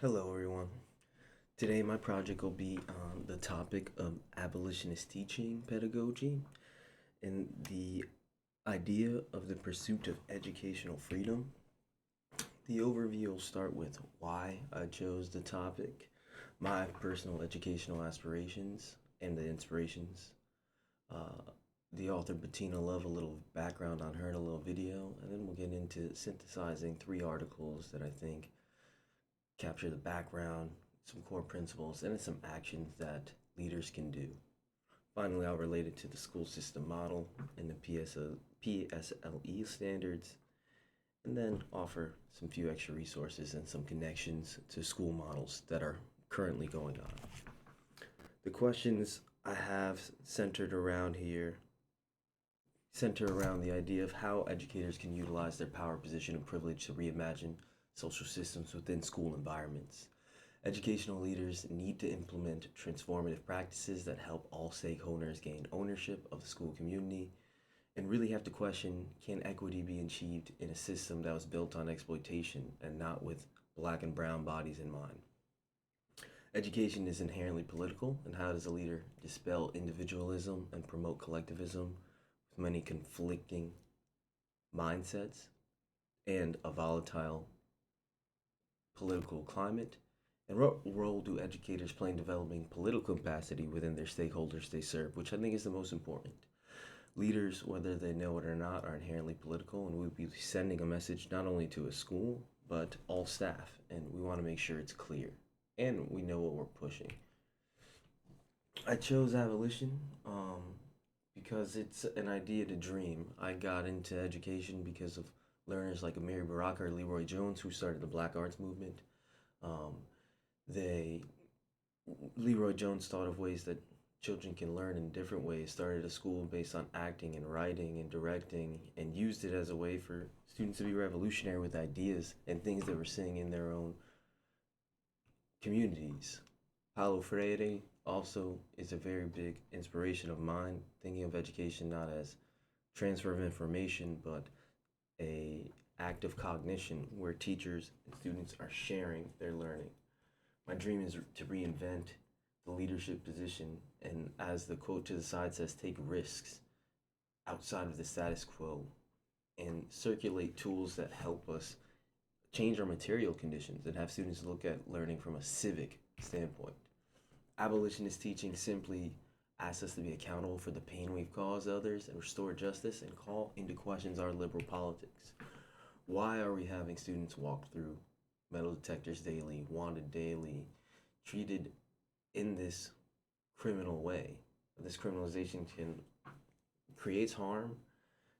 Hello, everyone. Today, my project will be on the topic of abolitionist teaching pedagogy and the idea of the pursuit of educational freedom. The overview will start with why I chose the topic, my personal educational aspirations, and the inspirations. Uh, the author Bettina Love, a little background on her in a little video, and then we'll get into synthesizing three articles that I think capture the background, some core principles, and some actions that leaders can do. Finally, I'll relate it to the school system model and the PSLE standards, and then offer some few extra resources and some connections to school models that are currently going on. The questions I have center around the idea of how educators can utilize their power, position, and privilege to reimagine social systems within school environments. Educational leaders need to implement transformative practices that help all stakeholders gain ownership of the school community and really have to question, can equity be achieved in a system that was built on exploitation and not with black and brown bodies in mind? Education is inherently political, and how does a leader dispel individualism and promote collectivism with many conflicting mindsets and a volatile political climate? And what role do educators play in developing political capacity within their stakeholders they serve, which I think is the most important? Leaders, whether they know it or not, are inherently political, and we'll be sending a message not only to a school, but all staff, and we want to make sure it's clear and we know what we're pushing. I chose abolition because it's an idea to dream. I got into education because of learners like Amiri Baraka or Leroy Jones, who started the Black Arts movement. Um, they Leroy Jones thought of ways that children can learn in different ways, started a school based on acting and writing and directing, and used it as a way for students to be revolutionary with ideas and things they were seeing in their own communities. Paulo Freire also is a very big inspiration of mine, thinking of education not as transfer of information, but a act of cognition where teachers and students are sharing their learning. My dream is to reinvent the leadership position, and as the quote to the side says, take risks outside of the status quo and circulate tools that help us change our material conditions and have students look at learning from a civic standpoint. Abolitionist teaching simply asks us to be accountable for the pain we've caused others and restore justice and call into questions our liberal politics. Why are we having students walk through metal detectors daily, wanted daily, treated in this criminal way? This criminalization can creates harm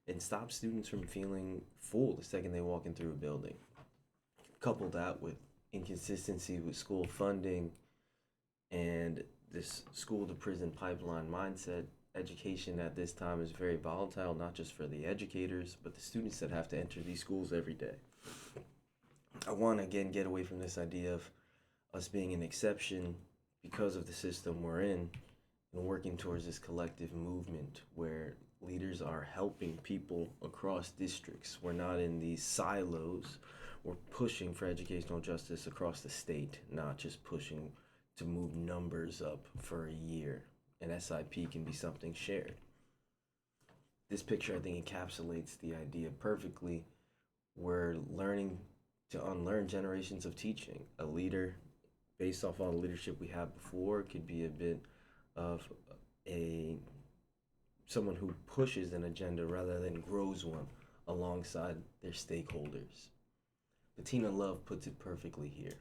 and stops students from feeling full the second they walk in through a building. Couple that with inconsistency with school funding and this school to prison pipeline mindset, education at this time is very volatile, not just for the educators, but the students that have to enter these schools every day. I want to again get away from this idea of us being an exception because of the system we're in and working towards this collective movement where leaders are helping people across districts. We're not in these silos. We're pushing for educational justice across the state, not just pushing to move numbers up for a year. An SIP can be something shared. This picture, I think, encapsulates the idea perfectly. We're learning to unlearn generations of teaching. A leader, based off all the leadership we had before, could be a bit of a someone who pushes an agenda rather than grows one alongside their stakeholders. Bettina Love puts it perfectly here.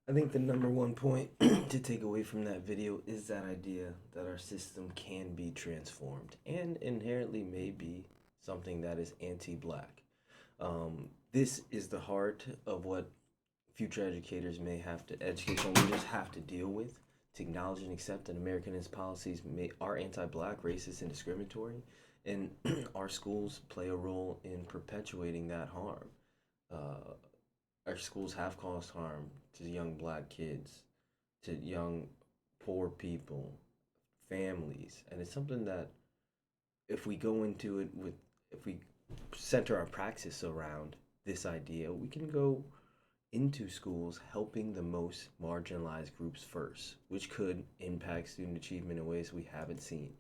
I think the number one point to take away from that video is that idea that our system can be transformed and inherently may be something that is anti black. This is the heart of what future educators may have to, educational leaders have to deal with to acknowledge and accept that Americanist policies are anti black, racist, and discriminatory, and our schools play a role in perpetuating that harm. Uh, our schools have caused harm to young black kids, to young poor people, families, and it's something that if we go into it with, if we center our praxis around this idea, we can go into schools helping the most marginalized groups first, which could impact student achievement in ways we haven't seen.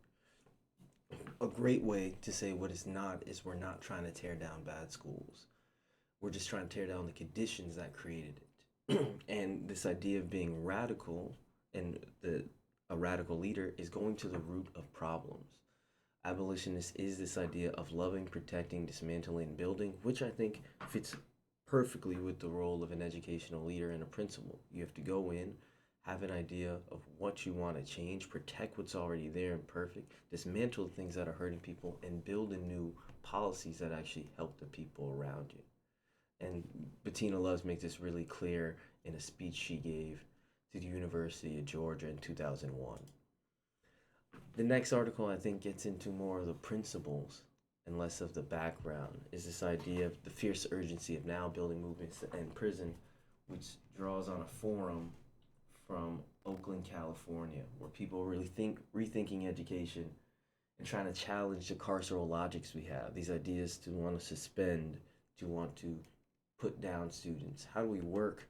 A great way to say what it's not is we're not trying to tear down bad schools. We're just trying to tear down the conditions that created it. And this idea of being radical and a radical leader is going to the root of problems. Abolitionist is this idea of loving, protecting, dismantling, and building, which I think fits perfectly with the role of an educational leader and a principal. You have to go in, have an idea of what you want to change, protect what's already there and perfect, dismantle things that are hurting people, and build in new policies that actually help the people around you. And Bettina Loves makes this really clear in a speech she gave to the University of Georgia in 2001. The next article, I think, gets into more of the principles and less of the background, is this idea of the fierce urgency of now building movements to end prison, which draws on a forum from Oakland, California, where people are really rethinking education and trying to challenge the carceral logics we have, these ideas to want to suspend, to want to put down students. How do we work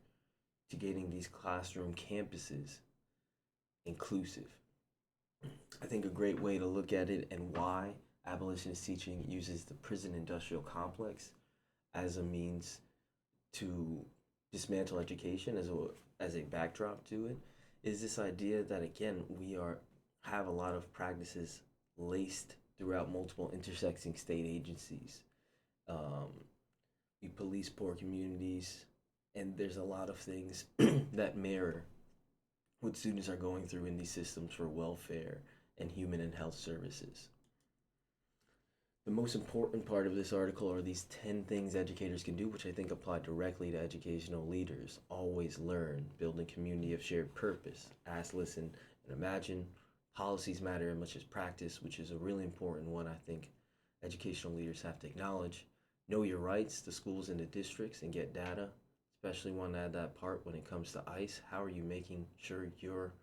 to getting these classroom campuses inclusive? I think a great way to look at it and why abolitionist teaching uses the prison industrial complex as a means to dismantle education as a backdrop to it is this idea that again we are have a lot of practices laced throughout multiple intersecting state agencies. Um, we police poor communities, and there's a lot of things that mirror what students are going through in these systems for welfare and human and health services. The most important part of this article are these 10 things educators can do, which I think apply directly to educational leaders. Always learn, building community of shared purpose, ask, listen, and imagine. Policies matter as much as practice, which is a really important one I think educational leaders have to acknowledge. Know your rights, the schools and the districts, and get data. Especially want to add that part when it comes to ICE. How are you making sure your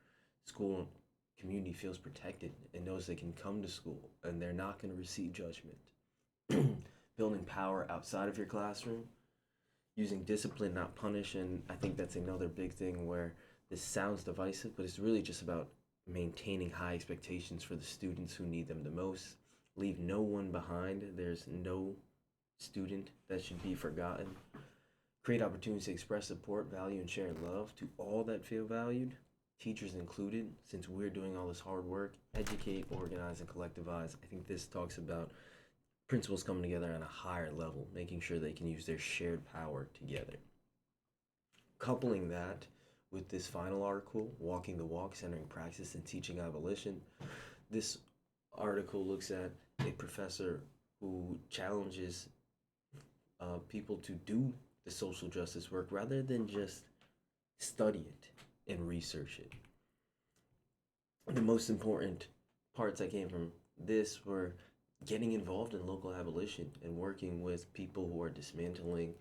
school community feels protected and knows they can come to school and they're not going to receive judgment? Building power outside of your classroom, using discipline, not punish. And I think that's another big thing where this sounds divisive, but it's really just about maintaining high expectations for the students who need them the most. Leave no one behind. There's no student that should be forgotten. Create opportunities to express support, value, and share love to all that feel valued, teachers included, since we're doing all this hard work. Educate, organize, and collectivize. I think this talks about principals coming together on a higher level, making sure they can use their shared power together. Coupling that with this final article, Walking the Walk, Centering Praxis and Teaching Abolition, this article looks at a professor who challenges people to do the social justice work rather than just study it and research it. The most important parts that came from this were getting involved in local abolition and working with people who are dismantling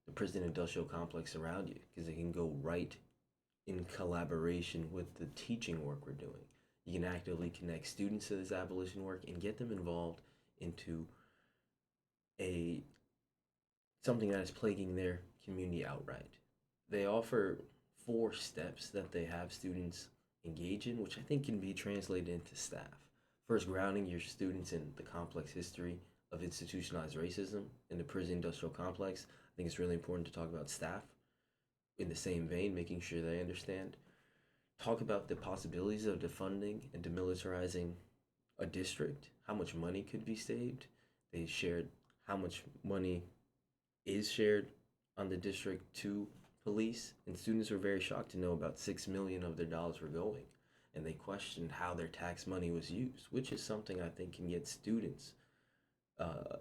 the prison industrial complex around you, because it can go right in collaboration with the teaching work we're doing. You can actively connect students to this abolition work and get them involved into a something that is plaguing their community outright. They offer 4 steps that they have students engage in, which I think can be translated into staff. First, grounding your students in the complex history of institutionalized racism in the prison industrial complex. I think it's really important to talk about staff in the same vein, making sure they understand. Talk about the possibilities of defunding and demilitarizing a district, how much money could be saved. They shared how much money is shared on the district to police, and students were very shocked to know about 6 million of their dollars were going, and they questioned how their tax money was used, which is something I think can get students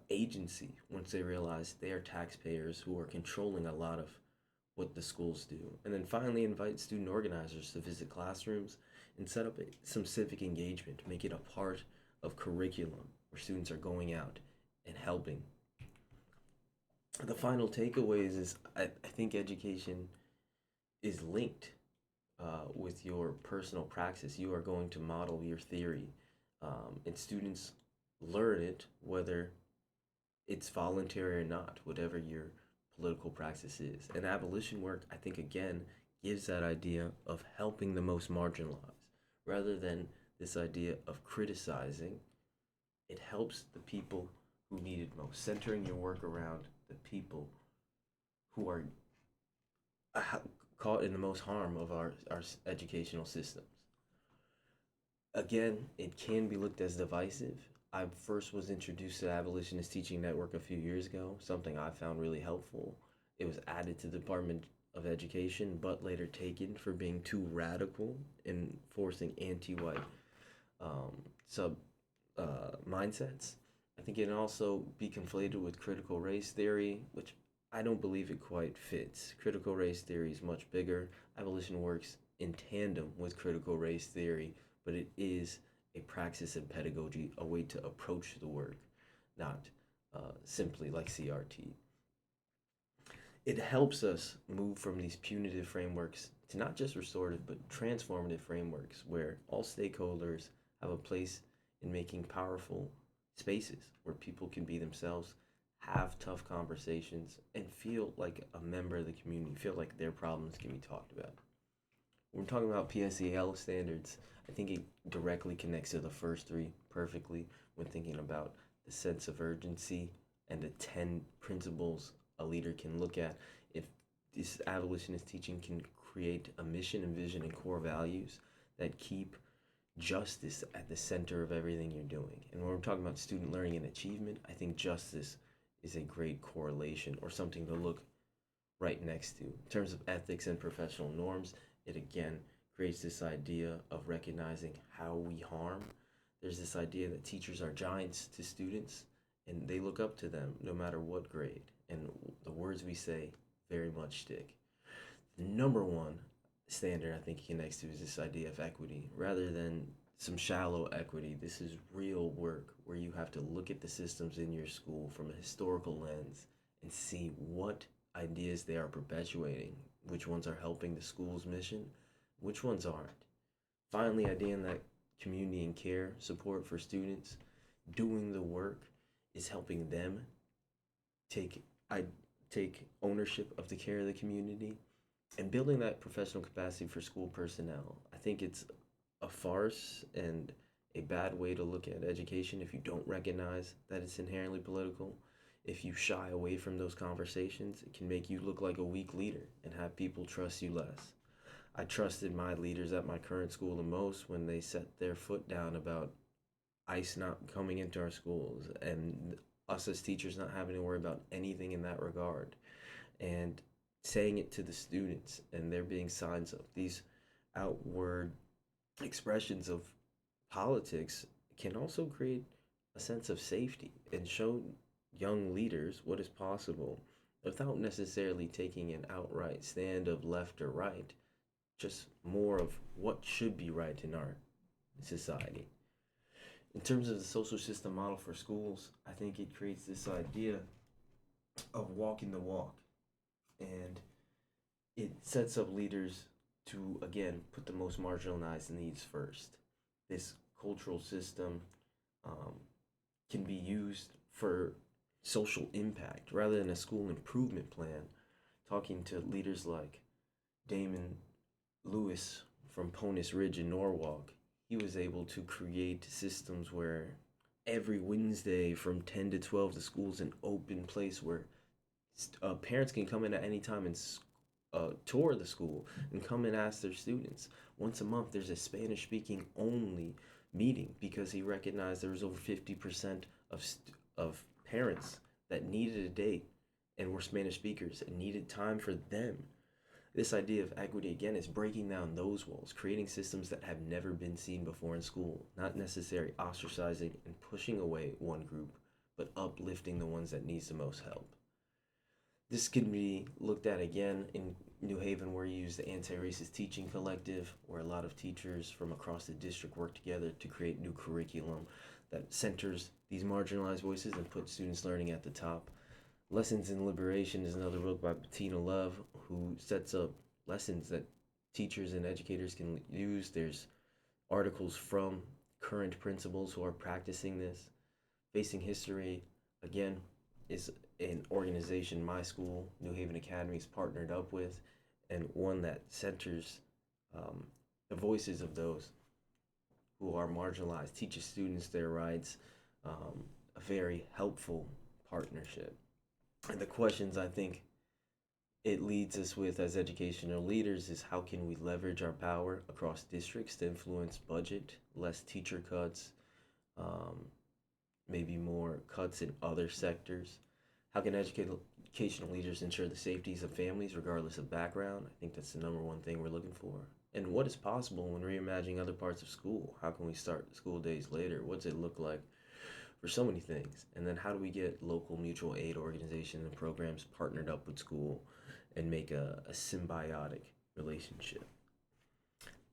agency once they realize they are taxpayers who are controlling a lot of what the schools do. And then finally, invite student organizers to visit classrooms and set up some civic engagement, make it a part of curriculum where students are going out and helping. The final takeaways is I think education is linked with your personal praxis. You are going to model your theory, and students learn it whether it's voluntary or not, whatever your political praxis is. And abolition work, I think, again, gives that idea of helping the most marginalized rather than this idea of criticizing. It helps the people who need it most, centering your work around the people who are caught in the most harm of our educational systems. Again, it can be looked as divisive. I first was introduced to Abolitionist Teaching Network a few years ago, something I found really helpful. It was added to the Department of Education, but later taken for being too radical in forcing anti-white um, sub mindsets. I think it can also be conflated with critical race theory, which I don't believe it quite fits. Critical race theory is much bigger. Abolition works in tandem with critical race theory, but it is a praxis and pedagogy, a way to approach the work, not simply like CRT. It helps us move from these punitive frameworks to not just restorative, but transformative frameworks where all stakeholders have a place in making powerful spaces where people can be themselves, have tough conversations, and feel like a member of the community, feel like their problems can be talked about. When we're talking about PSEL standards, I think it directly connects to the first 3 perfectly when thinking about the sense of urgency and the 10 principles a leader can look at. If this abolitionist teaching can create a mission and vision and core values that keep justice at the center of everything you're doing. And when we're talking about student learning and achievement, I think justice is a great correlation or something to look right next to. In terms of ethics and professional norms, it again creates this idea of recognizing how we harm. There's this idea that teachers are giants to students and they look up to them no matter what grade. And the words we say very much stick. The number one standard I think it connects to is this idea of equity. Rather than some shallow equity, this is real work where you have to look at the systems in your school from a historical lens and see what ideas they are perpetuating, which ones are helping the school's mission, which ones aren't. Finally, ideating that community and care support for students doing the work is helping them take I take ownership of the care of the community and building that professional capacity for school personnel. I think it's a farce and a bad way to look at education if you don't recognize that it's inherently political. If you shy away from those conversations, it can make you look like a weak leader and have people trust you less. I trusted my leaders at my current school the most when they set their foot down about ICE not coming into our schools and us as teachers not having to worry about anything in that regard. And saying it to the students and there being signs of these outward expressions of politics can also create a sense of safety and show young leaders what is possible without necessarily taking an outright stand of left or right, just more of what should be right in our society. In terms of the social system model for schools, I think it creates this idea of walking the walk, and it sets up leaders to, again, put the most marginalized needs first. This cultural system um, can be used for social impact rather than a school improvement plan. Talking to leaders like Damon Lewis from Ponus Ridge in Norwalk, he was able to create systems where every Wednesday from 10 to 12, the school's an open place where parents can come in at any time and tour the school and come and ask their students. Once a month, there's a Spanish speaking only meeting because he recognized there was over 50% of parents that needed a date and were Spanish speakers and needed time for them. This idea of equity again is breaking down those walls, creating systems that have never been seen before in school, not necessarily ostracizing and pushing away one group, but uplifting the ones that needs the most help. This can be looked at again in New Haven, where you use the Anti-Racist Teaching Collective, where a lot of teachers from across the district work together to create new curriculum that centers these marginalized voices and puts students learning at the top. Lessons in Liberation is another book by Bettina Love, who sets up lessons that teachers and educators can use. There's articles from current principals who are practicing this. Facing History, again, is an organization my school, New Haven Academy, is partnered up with, and one that centers the voices of those who are marginalized, teaches students their rights, a very helpful partnership. And the questions I think it leads us with as educational leaders is how can we leverage our power across districts to influence budget, less teacher cuts, um, maybe more cuts in other sectors? How can educational leaders ensure the safeties of families regardless of background? I think that's the number one thing we're looking for. And what is possible when reimagining other parts of school? How can we start school days later? What's it look like for so many things? And then how do we get local mutual aid organizations and programs partnered up with school and make a symbiotic relationship?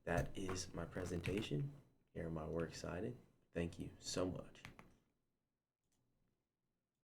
That is my presentation. Here am I works cited. Thank you so much.